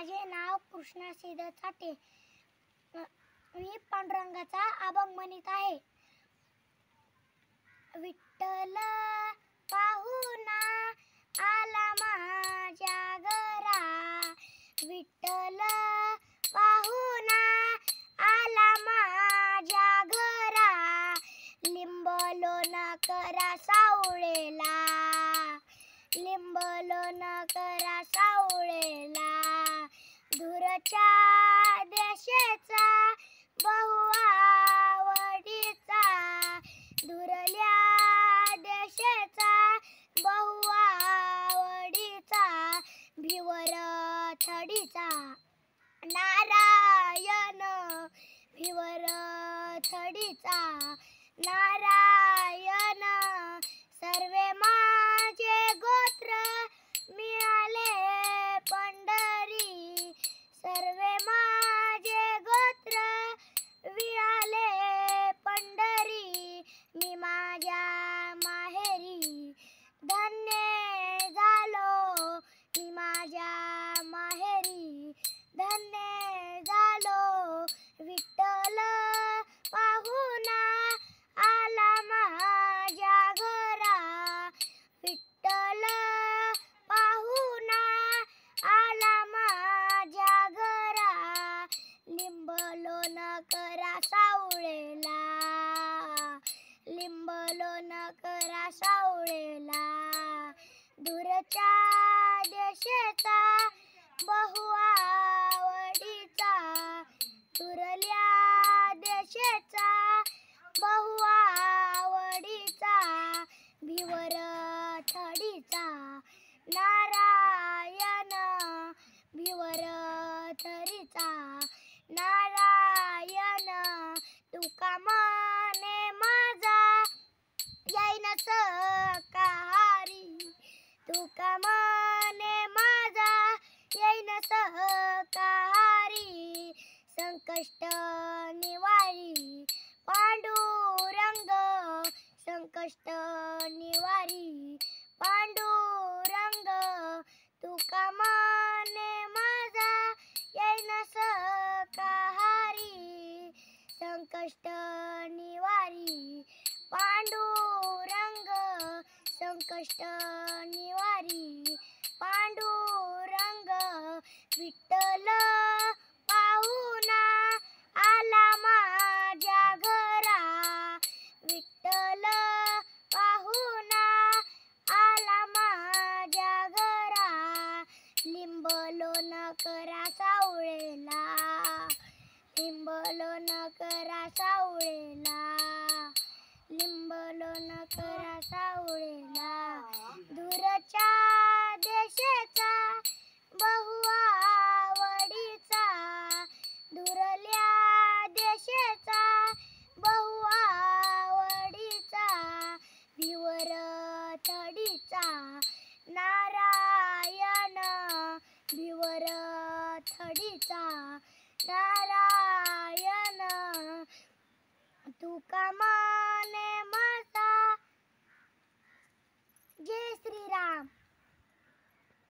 माझे नाव कृष्णा श्रीधर चाटे. मी पांडुरंगाचा अभंग म्हणत आहे. विठ्ठल पाहुणा आला माझ्या घरा, विठ्ठल पाहुणा आला माझ्या घरा, लिंब लोण करा सावळेला, लिंब लोण करा सावळेला. दूरच्या देशाचा बहु आवडीचा, दूरल्या देशाचा बहु आवडीचा, भिवर थडीचा नारायण, भिवर थडीचा नारायण. सर्वे माझे गोत्र मिळाले पंढरी, सर्वे माझे गोत्र मिळाले पंढरी. मी माझ्या माहेरी धन्य झालो, मी माझ्या माहेरी धन्य झालो. विठ्ठल पाहुणा आला माझ्या घरा, विठ्ठल पाहुणा आला माझ्या घरा, लिंब लोण करा सावळेला, लिंब लोण करा सावळेला. दूरच्या देशाचा बहु आवडीचा, दूरल्या देशाचा बहु आवडीचा, भिवर थडीचा नारायण, भिवर थडीचा नारायण. तुका मने माझा येईन सहकारी, तुका मने माझा येईन सहकारी. संकष्ट निवारी पांडुरंग, संकष्ट निवारी पांडुरंग. तुका मने माझा येईन सहकारी, संकष्ट निवारी पांडुरंग, संकष्ट निवारी पांडुरंग. विठ्ठल पाहुणा आला माझ्या घरा, विठ्ठल पाहुणा आला माझ्या घरा, लिंब लोण करा सावळेला, लिंब लोण करा सावळेला, लिंब लोण करा सावळेला. दूरच्या देशाचा बहु